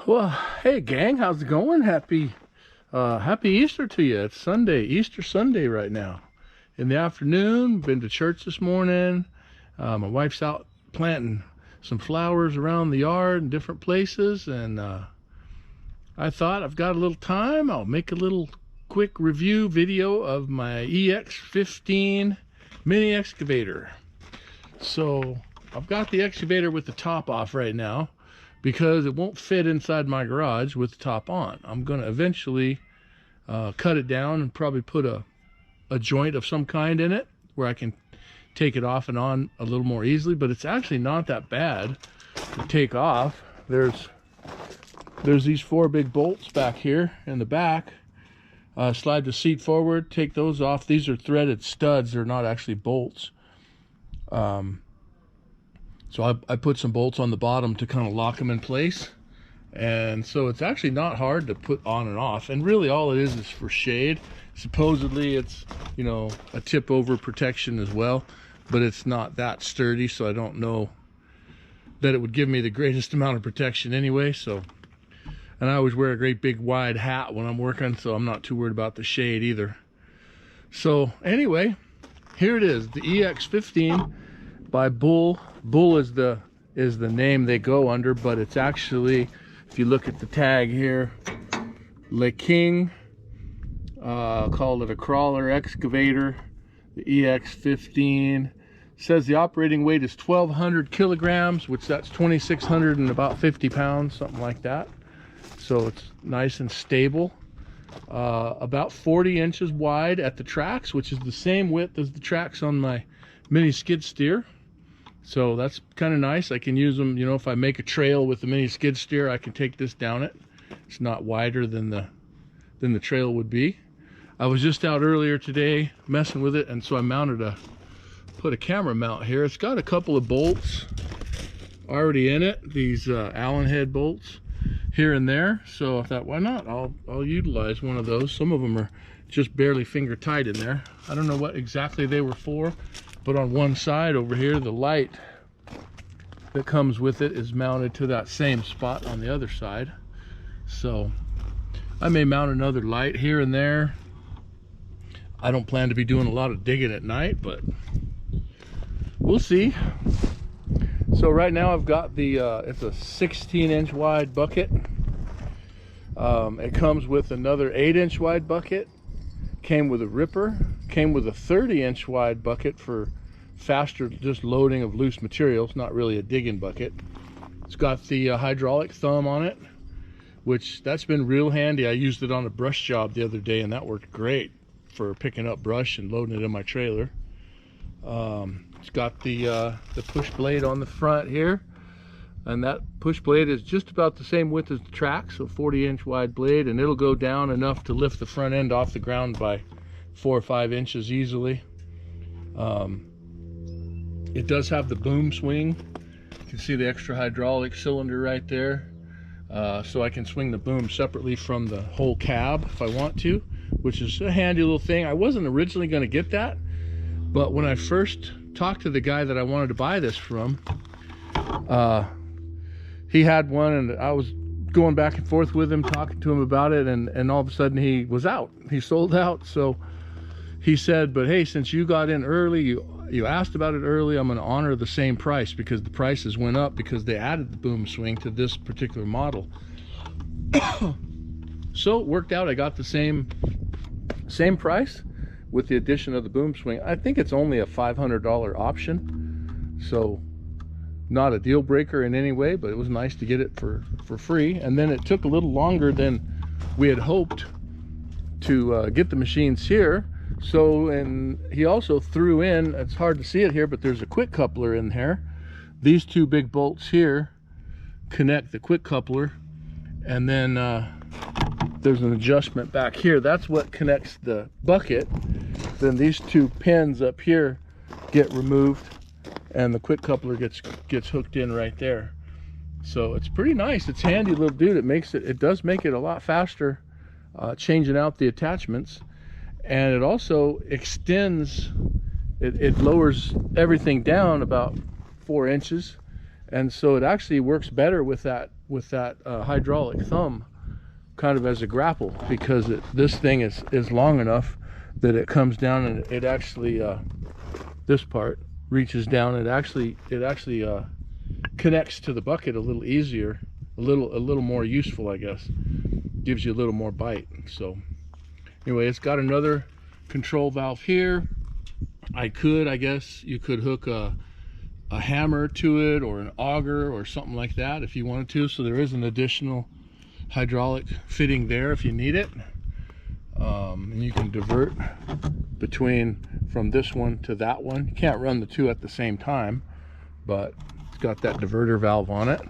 Well, hey gang, how's it going? Happy Easter to you. It's Sunday, Easter Sunday right now. In the afternoon, been to church this morning. My wife's out planting some flowers around the yard in different places, and I thought I've got a little time. I'll make a little quick review video of my EX15 mini excavator. So I've got the excavator with the top off right now, because it won't fit inside my garage with the top on. I'm gonna eventually cut it down and probably put a joint of some kind in it where I can take it off and on a little more easily, but it's actually not that bad to take off. There's these 4 big bolts back here in the back. Slide the seat forward, take those off. These are threaded studs, they're not actually bolts. So I put some bolts on the bottom to kind of lock them in place. And so it's actually not hard to put on and off. And really all it is for shade. Supposedly it's, you know, a tip over protection as well, but it's not that sturdy, so I don't know that it would give me the greatest amount of protection anyway. So, and I always wear a great big wide hat when I'm working, so I'm not too worried about the shade either. So anyway, here it is, the EX15 by Bull. Bull is the name they go under, but it's actually, if you look at the tag here, Le King, called it a crawler excavator, the EX15. Says the operating weight is 1,200 kilograms, which that's 2,600 and about 50 pounds, something like that. So it's nice and stable. About 40 inches wide at the tracks, which is the same width as the tracks on my mini skid steer. So that's kind of nice. I can use them, you know, if I make a trail with the mini skid steer, I can take this down it. It's not wider than the trail would be. I was just out earlier today messing with it, and so I put a camera mount here. It's got a couple of bolts already in it, these Allen head bolts here and there. So I thought, why not? I'll utilize one of those. Some of them are just barely finger tight in there. I don't know what exactly they were for. But on one side over here, the light that comes with it is mounted to that same spot on the other side. So I may mount another light here and there. I don't plan to be doing a lot of digging at night, but we'll see. So right now I've got the, it's a 16-inch wide bucket. It comes with another 8-inch wide bucket. Came with a ripper, came with a 30-inch wide bucket for faster just loading of loose materials, not really a digging bucket. It's got the hydraulic thumb on it, which that's been real handy. I used it on a brush job the other day, and that worked great for picking up brush and loading it in my trailer. It's got the push blade on the front here, and that push blade is just about the same width as the track, so 40-inch wide blade, and it'll go down enough to lift the front end off the ground by 4 or 5 inches easily. It does have the boom swing. You can see the extra hydraulic cylinder right there, so I can swing the boom separately from the whole cab if I want to, which is a handy little thing. I wasn't originally going to get that, but when I first talked to the guy that I wanted to buy this from, he had one, and I was going back and forth with him, talking to him about it, and all of a sudden he was out. He sold out. So he said, but hey, since you got in early, you asked about it early, I'm going to honor the same price, because the prices went up because they added the boom swing to this particular model. So it worked out. I got the same price with the addition of the boom swing. I think it's only a $500 option, so not a deal breaker in any way, but it was nice to get it for free. And then it took a little longer than we had hoped to get the machines here. So, and he also threw in, it's hard to see it here, but there's a quick coupler in here. These 2 big bolts here connect the quick coupler, and then there's an adjustment back here. That's what connects the bucket. Then these 2 pins up here get removed, and the quick coupler gets hooked in right there. So it's pretty nice. It's handy little dude. It does make it a lot faster changing out the attachments, and it also extends, it lowers everything down about 4 inches, and so it actually works better with that hydraulic thumb kind of as a grapple, because this thing is long enough that it comes down, and it actually this part reaches down. It actually connects to the bucket a little easier, a little more useful, I guess. Gives you a little more bite. So anyway, it's got another control valve here. I guess you could hook a hammer to it, or an auger or something like that if you wanted to. So there is an additional hydraulic fitting there if you need it. And you can divert from this one to that one. You can't run the two at the same time, but it's got that diverter valve on it.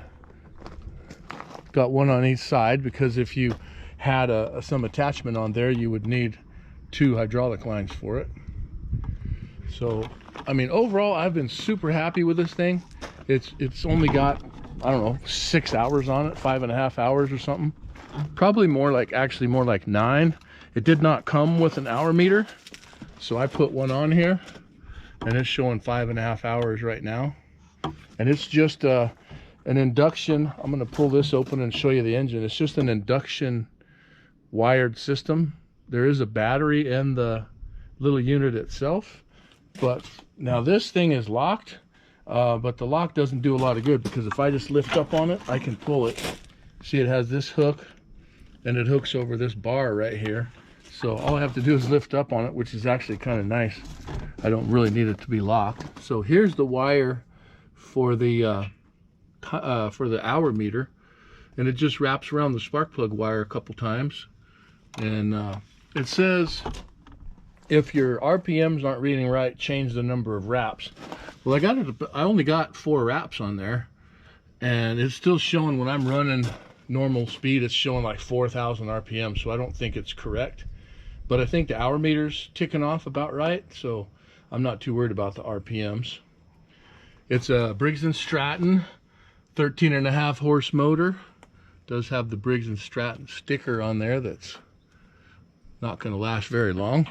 Got one on each side, because if you had some attachment on there, you would need 2 hydraulic lines for it. So I mean, overall I've been super happy with this thing. It's only got, I don't know, 6 hours on it, 5.5 hours or something. Probably more like 9. It did not come with an hour meter, so I put one on here, and it's showing 5.5 hours right now. And it's just an induction. I'm going to pull this open and show you the engine. It's just an induction wired system. There is a battery in the little unit itself, but now this thing is locked, but the lock doesn't do a lot of good, because if I just lift up on it, I can pull it. See, it has this hook, and it hooks over this bar right here. So all I have to do is lift up on it, which is actually kind of nice. I don't really need it to be locked. So here's the wire for the hour meter, and it just wraps around the spark plug wire a couple times. And it says if your RPMs aren't reading right, change the number of wraps. Well, I only got 4 wraps on there, and it's still showing, when I'm running normal speed, it's showing like 4,000 RPM, so I don't think it's correct. But I think the hour meter's ticking off about right, so I'm not too worried about the RPMs. It's a Briggs & Stratton 13.5 horse motor. Does have the Briggs & Stratton sticker on there that's not going to last very long.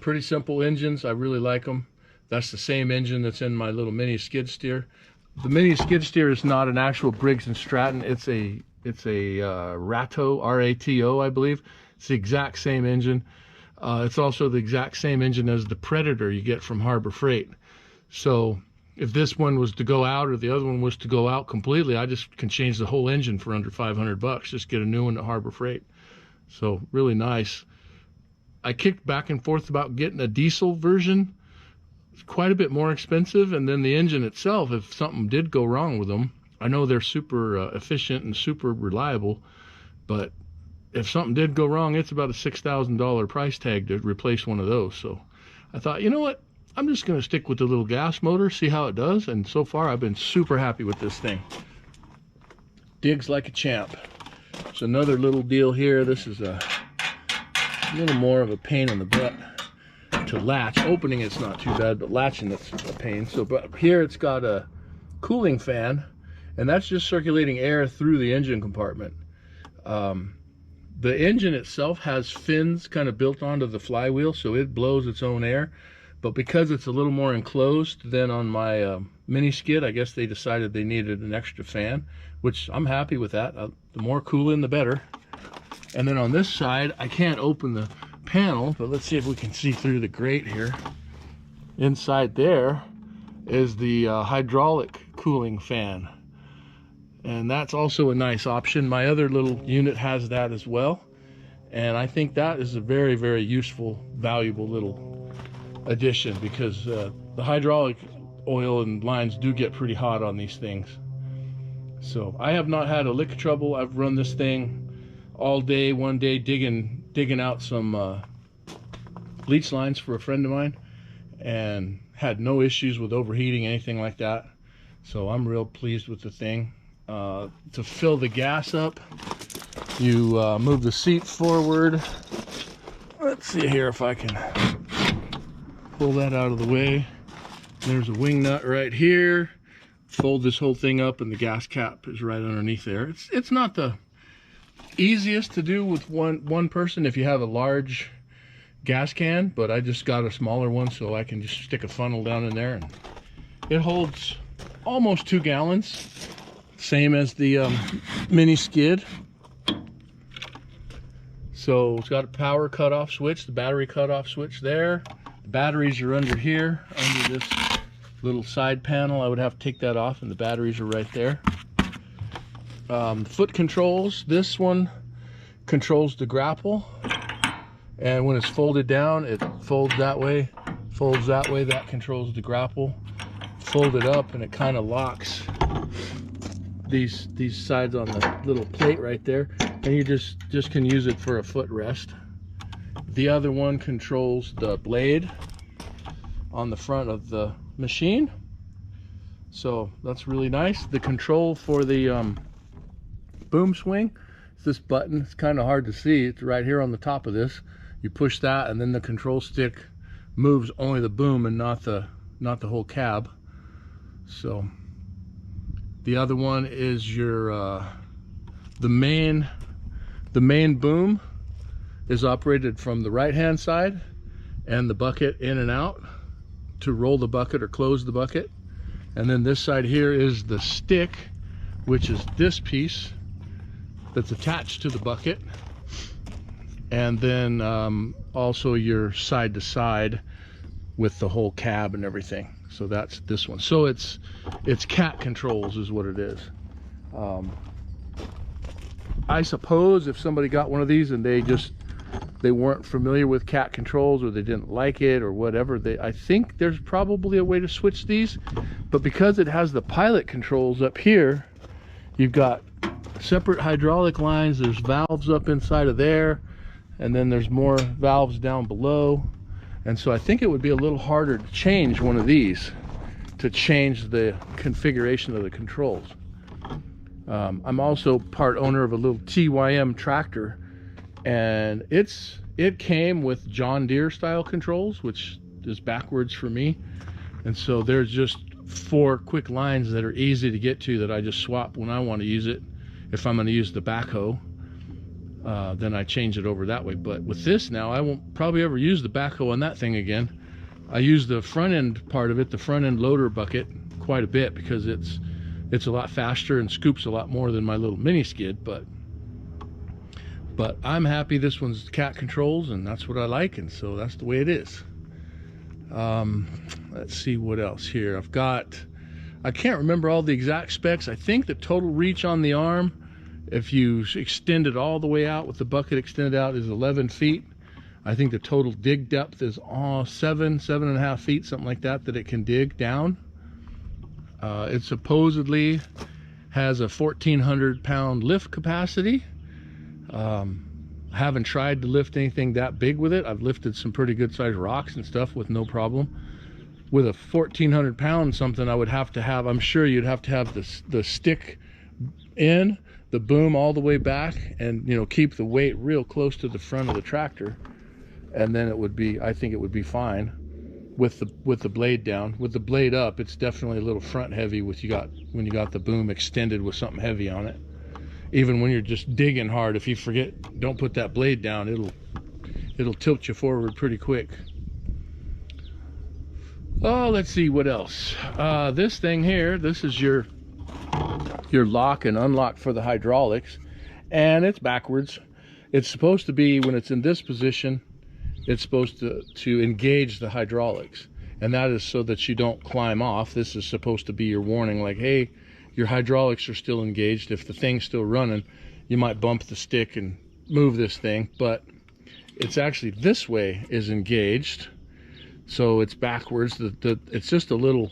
Pretty simple engines. I really like them. That's the same engine that's in my little mini skid steer. The mini skid steer is not an actual Briggs & Stratton. It's a Rato, R-A-T-O, I believe. It's the exact same engine. It's also the exact same engine as the Predator you get from Harbor Freight. So if this one was to go out, or the other one was to go out completely, I just can change the whole engine for under $500. Just get a new one at Harbor Freight. So really nice. I kicked back and forth about getting a diesel version. It's quite a bit more expensive, and then the engine itself, if something did go wrong with them, I know they're super efficient and super reliable, but if something did go wrong, it's about a $6,000 price tag to replace one of those. So I thought, you know what, I'm just going to stick with the little gas motor, see how it does, and so far I've been super happy with this thing. Digs like a champ. It's another little deal here. This is a little more of a pain in the butt to latch. Opening it's not too bad, but latching it's a pain. So, but here it's got a cooling fan, and that's just circulating air through the engine compartment. The engine itself has fins kind of built onto the flywheel, so it blows its own air. But because it's a little more enclosed than on my mini skid, I guess they decided they needed an extra fan, which I'm happy with that. The more cooling, the better. And then on this side, I can't open the panel, but let's see if we can see through the grate here. Inside there is the hydraulic cooling fan, and that's also a nice option. My other little unit has that as well, and I think that is a very, very useful, valuable little addition, because the hydraulic oil and lines do get pretty hot on these things. So I have not had a lick of trouble. I've run this thing all day, one day, digging out some bleach lines for a friend of mine, and had no issues with overheating, anything like that. So I'm real pleased with the thing. To fill the gas up, you move the seat forward. Let's see here if I can pull that out of the way. There's a wing nut right here. Fold this whole thing up, and the gas cap is right underneath there. It's not the easiest to do with one person if you have a large gas can, but I just got a smaller one, so I can just stick a funnel down in there, and it holds almost 2 gallons, same as the mini skid. So it's got a power cutoff switch, the battery cutoff switch there. The batteries are under here, under this little side panel. I would have to take that off, and the batteries are right there. Foot controls, this one controls the grapple, and when it's folded down, it folds that way, folds that way. That controls the grapple. Fold it up, and it kind of locks these sides on the little plate right there, and you just can use it for a footrest. The other one controls the blade on the front of the machine, so that's really nice. The control for the boom swing is this button. It's kind of hard to see. It's right here on the top of this. You push that, and then the control stick moves only the boom and not the whole cab. So the other one is your the main boom is operated from the right hand side, and the bucket in and out to roll the bucket or close the bucket. And then this side here is the stick, which is this piece that's attached to the bucket. And then also your side to side with the whole cab and everything. So that's this one. So it's cat controls is what it is. I suppose if somebody got one of these and they weren't familiar with cat controls, or they didn't like it or whatever, I think there's probably a way to switch these. But because it has the pilot controls up here, you've got separate hydraulic lines, there's valves up inside of there, and then there's more valves down below. And so I think it would be a little harder to change one of these, to change the configuration of the controls. I'm also part owner of a little TYM tractor, and it came with John Deere style controls, which is backwards for me. And so there's just 4 quick lines that are easy to get to that I just swap when I want to use it. If I'm going to use the backhoe, then I change it over that way. But with this now, I won't probably ever use the backhoe on that thing again. I use the front end part of it, the front end loader bucket, quite a bit, because it's a lot faster and scoops a lot more than my little mini skid. But I'm happy this one's cat controls, and that's what I like, and so that's the way it is. Let's see what else here. I can't remember all the exact specs. I think the total reach on the arm, if you extend it all the way out with the bucket extended out, is 11 feet. I think the total dig depth is 7.5 feet, something like that it can dig down. It supposedly has a 1,400 pound lift capacity. I haven't tried to lift anything that big with it. I've lifted some pretty good sized rocks and stuff with no problem. With a 1,400 pound something, I would have to have, I'm sure you'd have to have the stick in, the boom all the way back, and keep the weight real close to the front of the tractor, and then it would be, I think it would be fine with the blade down. With the blade up, it's definitely a little front heavy when you got the boom extended with something heavy on it. Even when you're just digging hard, if you forget, don't put that blade down, it'll tilt you forward pretty quick. Oh, let's see what else. This thing here, this is your lock and unlock for the hydraulics, and it's backwards. It's supposed to be, when it's in this position, it's supposed to engage the hydraulics, and that is so that you don't climb off. This is supposed to be your warning, like, hey, your hydraulics are still engaged. If the thing's still running, you might bump the stick and move this thing, but it's actually this way is engaged. So it's backwards. It's just a little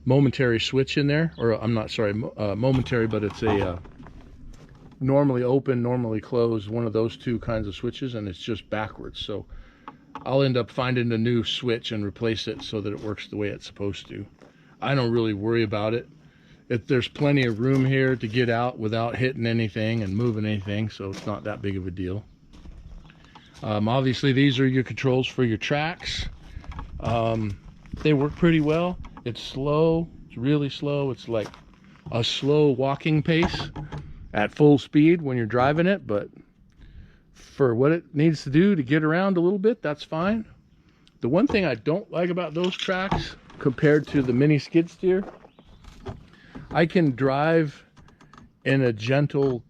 momentary switch in there, or I'm not sorry, momentary, but it's a normally open, normally closed, one of those two kinds of switches, and it's just backwards. So I'll end up finding a new switch and replace it so that it works the way it's supposed to. I don't really worry about it. There's plenty of room here to get out without hitting anything and moving anything, so it's not that big of a deal. Obviously, these are your controls for your tracks. They work pretty well. It's slow, it's really slow. It's like a slow walking pace at full speed when you're driving it, but for what it needs to do to get around a little bit, that's fine. The one thing I don't like about those tracks compared to the mini skid steer I can drive in a gentle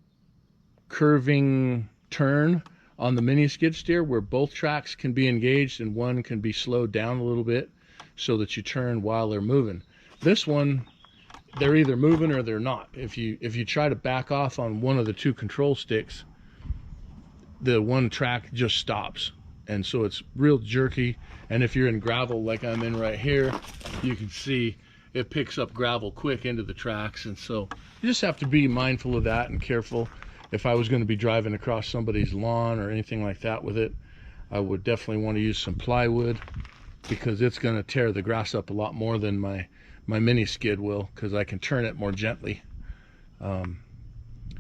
curving turn on the mini skid steer where both tracks can be engaged and one can be slowed down a little bit so that you turn while they're moving. This one, they're either moving or they're not. If you try to back off on one of the two control sticks, the one track just stops, and so it's real jerky. And if you're in gravel like I'm in right here, you can see it picks up gravel quick into the tracks, and so you just have to be mindful of that and careful. If I was going to be driving across somebody's lawn or anything like that with it, I would definitely want to use some plywood, because it's going to tear the grass up a lot more than my mini skid will, because I can turn it more gently. And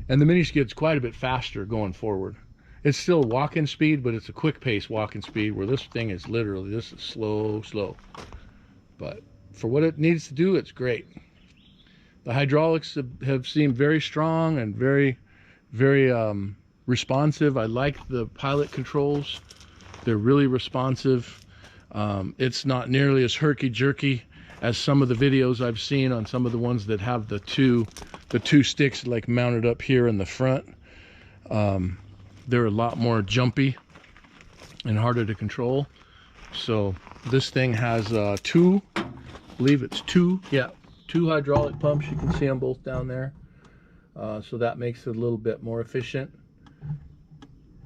the mini skid's quite a bit faster going forward. It's still walking speed, but it's a quick pace walking speed, where this thing is literally, this is slow. But for what it needs to do, it's great. The hydraulics have seemed very strong and very responsive. I like the pilot controls. They're really responsive. It's not nearly as herky-jerky as some of the videos I've seen on some of the ones that have the two sticks like mounted up here in the front. They're a lot more jumpy and harder to control. So this thing has two, I believe it's two hydraulic pumps. You can see them both down there. So that makes it a little bit more efficient.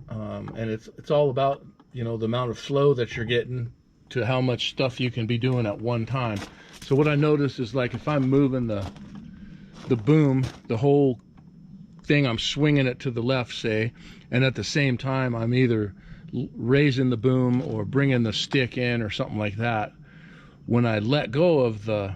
And it's all about, you know, the amount of flow that you're getting to how much stuff you can be doing at one time. So what I notice is, like, if I'm moving the boom, the whole thing, I'm swinging it to the left, say, and at the same time I'm either raising the boom or bringing the stick in or something like that. When I let go of the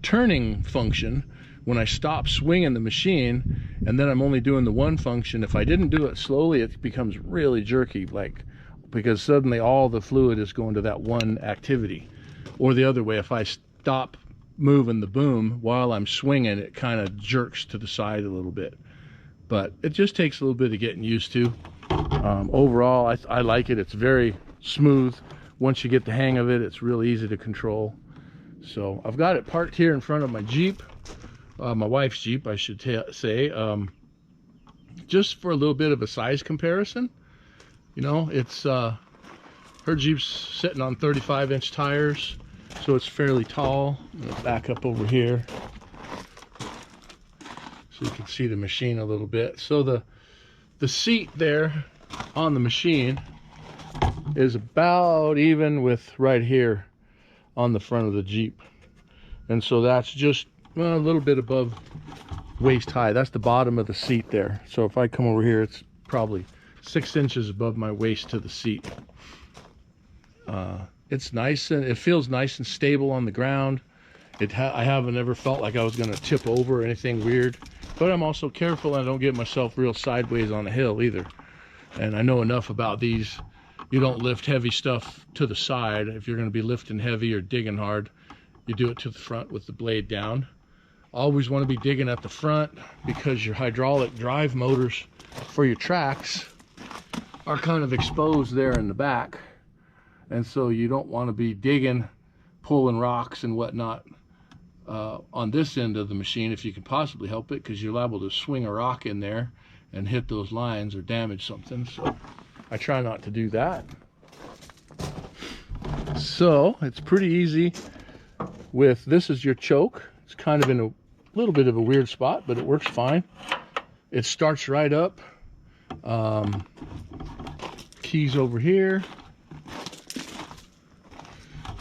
turning function, when I stop swinging the machine and then I'm only doing the one function, if I didn't do it slowly, it becomes really jerky, like, because suddenly all the fluid is going to that one activity. Or the other way, if I stop moving the boom while I'm swinging, it kind of jerks to the side a little bit. But it just takes a little bit of getting used to. Overall, I like it. It's very smooth. Once you get the hang of it, it's real easy to control. So I've got it parked here in front of my Jeep, my wife's Jeep, I should say, just for a little bit of a size comparison. You know, it's her Jeep's sitting on 35-inch tires, so it's fairly tall. I'm gonna back up over here so you can see the machine a little bit. So the seat there on the machine is about even with right here on the front of the Jeep, and so that's just a little bit above waist high. That's the bottom of the seat there. So if I come over here, it's probably 6 inches above my waist to the seat. It's nice, and it feels nice and stable on the ground. I haven't ever felt like I was going to tip over or anything weird, but I'm also careful and I don't get myself real sideways on a hill either. And I know enough about these. You don't lift heavy stuff to the side. If you're going to be lifting heavy or digging hard, you do it to the front with the blade down. Always want to be digging at the front, because your hydraulic drive motors for your tracks are kind of exposed there in the back, and so you don't want to be digging, pulling rocks and whatnot on this end of the machine if you can possibly help it, because you're liable to swing a rock in there and hit those lines or damage something. So I try not to do that. So it's pretty easy with, this is your choke. It's kind of in a little bit of a weird spot, but it works fine. It starts right up. Keys over here.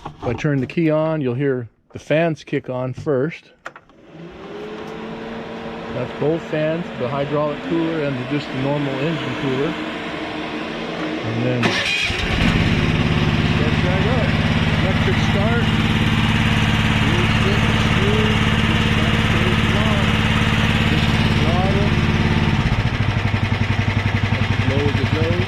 If I turn the key on, you'll hear the fans kick on first. That's both fans, the hydraulic cooler and just the normal engine cooler. And then starts right up. Electric start. Really quick and smooth. Just stays along. This is the throttle. That's as low as it goes.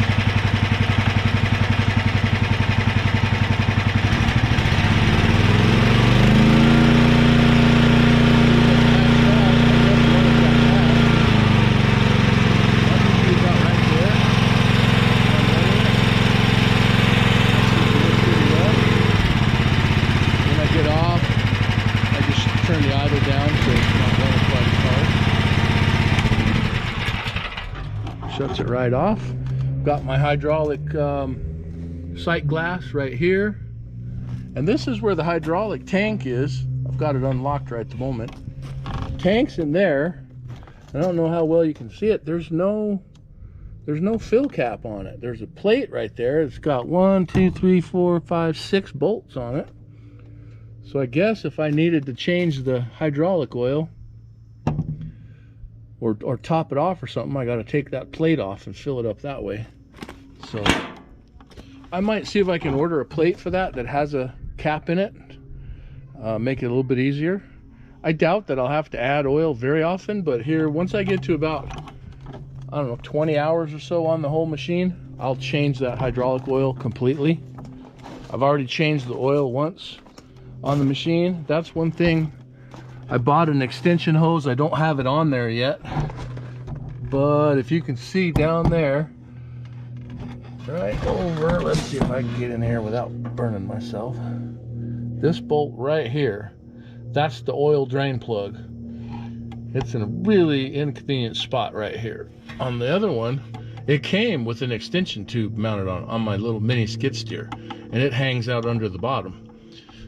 Shuts it right off. Got my hydraulic sight glass right here. And this is where the hydraulic tank is. I've got it unlocked right at the moment. Tank's in there. I don't know how well you can see it. There's no fill cap on it. There's a plate right there. It's got 1, 2, 3, 4, 5, 6 bolts on it. So I guess if I needed to change the hydraulic oil or top it off or something, I got to take that plate off and fill it up that way. So I might see if I can order a plate for that has a cap in it. Make it a little bit easier. I doubt that I'll have to add oil very often, but here, once I get to about, I don't know, 20 hours or so on the whole machine, I'll change that hydraulic oil completely. I've already changed the oil once on the machine. That's one thing. I bought an extension hose. I don't have it on there yet, but if you can see down there, right over, let's see if I can get in here without burning myself. This bolt right here, that's the oil drain plug. It's in a really inconvenient spot right here. On the other one, it came with an extension tube mounted on my little mini skid steer, and it hangs out under the bottom.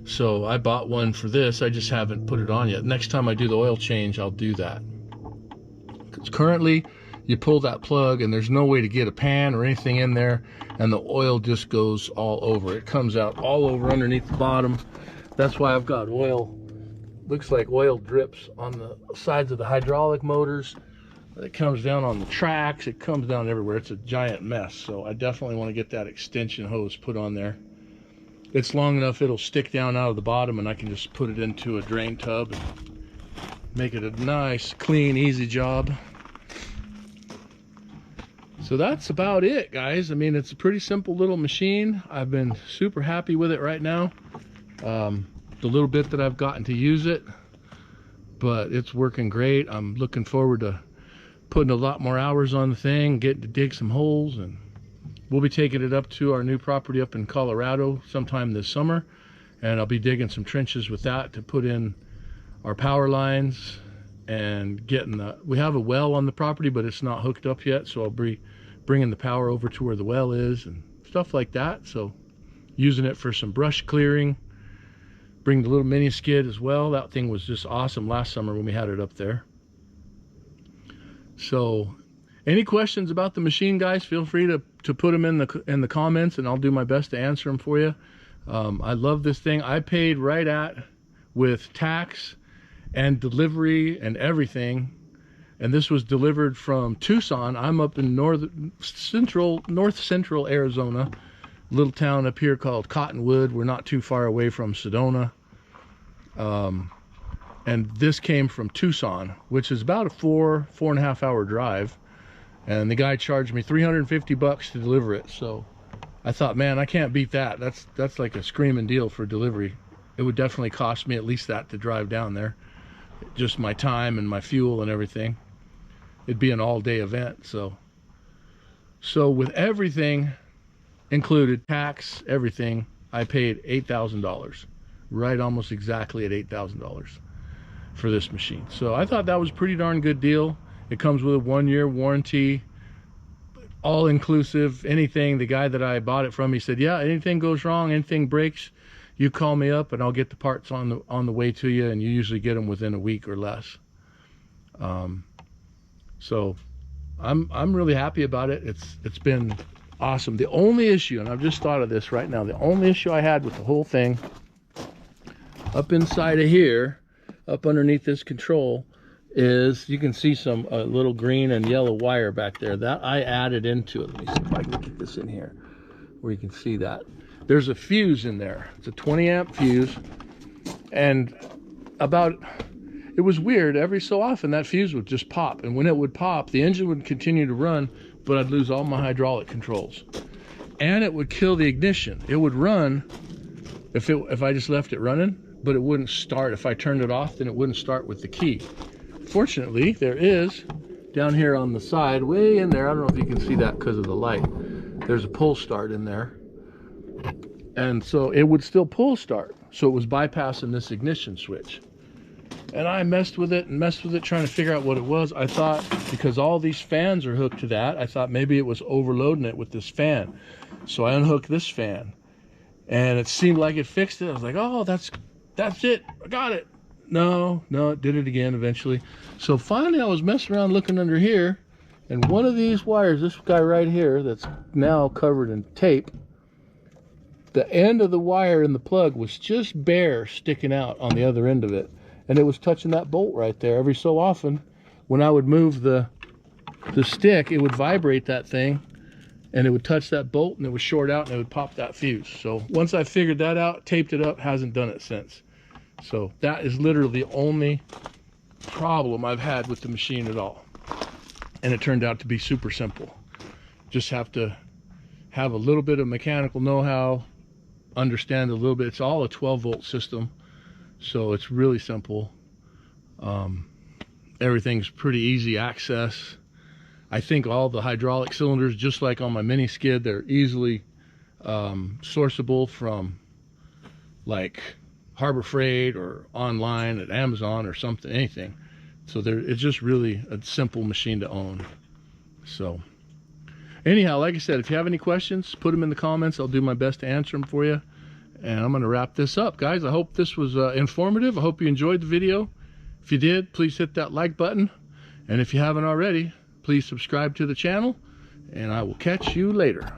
So I bought one for this. I just haven't put it on yet. Next time I do the oil change, I'll do that. Because currently, you pull that plug and there's no way to get a pan or anything in there, and the oil just goes all over. It comes out all over underneath the bottom. That's why I've got oil. Looks like oil drips on the sides of the hydraulic motors. It comes down on the tracks. It comes down everywhere. It's a giant mess. So I definitely want to get that extension hose put on there. It's long enough it'll stick down out of the bottom, and I can just put it into a drain tub and make it a nice, clean, easy job. So that's about it, guys. I mean, it's a pretty simple little machine. I've been super happy with it right now. The little bit that I've gotten to use it, but it's working great. I'm looking forward to putting a lot more hours on the thing, getting to dig some holes, and we'll be taking it up to our new property up in Colorado sometime this summer, and I'll be digging some trenches with that to put in our power lines and getting we have a well on the property, but it's not hooked up yet, so I'll be bringing the power over to where the well is and stuff like that. So using it for some brush clearing. Bring the little mini skid as well. That thing was just awesome last summer when we had it up there. So any questions about the machine, guys, feel free to put them in the comments, and I'll do my best to answer them for you. I love this thing. I paid right at, with tax and delivery and everything, and this was delivered from Tucson. I'm up in north central Arizona, little town up here called Cottonwood. We're not too far away from Sedona. And this came from Tucson, which is about a 4.5 hour drive. And the guy charged me $350 to deliver it. So I thought, man, I can't beat that. That's like a screaming deal for delivery. It would definitely cost me at least that to drive down there. Just my time and my fuel and everything. It'd be an all-day event. So with everything included, tax, everything, I paid $8,000, right, almost exactly at $8,000 for this machine. So I thought that was a pretty darn good deal. It comes with a 1-year warranty, all inclusive, anything. The guy that I bought it from, he said, yeah, anything goes wrong, anything breaks, you call me up and I'll get the parts on the way to you, and you usually get them within a week or less. So I'm really happy about it. It's been awesome. The only issue, and I've just thought of this right now, the only issue I had with the whole thing, up inside of here, up underneath this control, is you can see some little green and yellow wire back there that I added into it. Let me see if I can get this in here where you can see that. There's a fuse in there. It's a 20 amp fuse, and it was weird, every so often that fuse would just pop, and when it would pop, the engine would continue to run, but I'd lose all my hydraulic controls, and it would kill the ignition. It would run if I just left it running, but it wouldn't start. If I turned it off, then it wouldn't start with the key. Fortunately, there is, down here on the side, way in there, I don't know if you can see that because of the light, there's a pull start in there, and so it would still pull start, so it was bypassing this ignition switch. And I messed with it and messed with it, trying to figure out what it was. I thought, because all these fans are hooked to that, I thought maybe it was overloading it with this fan. So I unhooked this fan, and it seemed like it fixed it. I was like, oh, that's it, I got it. No, it did it again eventually. So finally I was messing around looking under here, and one of these wires, this guy right here that's now covered in tape, the end of the wire in the plug was just bare sticking out on the other end of it. And it was touching that bolt right there. Every so often, when I would move the stick, it would vibrate that thing, and it would touch that bolt, and it would short out, and it would pop that fuse. So once I figured that out, taped it up, hasn't done it since. So that is literally the only problem I've had with the machine at all. And it turned out to be super simple. Just have to have a little bit of mechanical know-how, understand a little bit. It's all a 12-volt system, so it's really simple. Everything's pretty easy access. I think all the hydraulic cylinders, just like on my mini skid, they're easily sourceable from like Harbor Freight or online at Amazon or something, anything. So it's just really a simple machine to own. So anyhow, like I said, if you have any questions, put them in the comments. I'll do my best to answer them for you. And I'm going to wrap this up, guys. I hope this was informative. I hope you enjoyed the video. If you did, please hit that like button. And if you haven't already, please subscribe to the channel. And I will catch you later.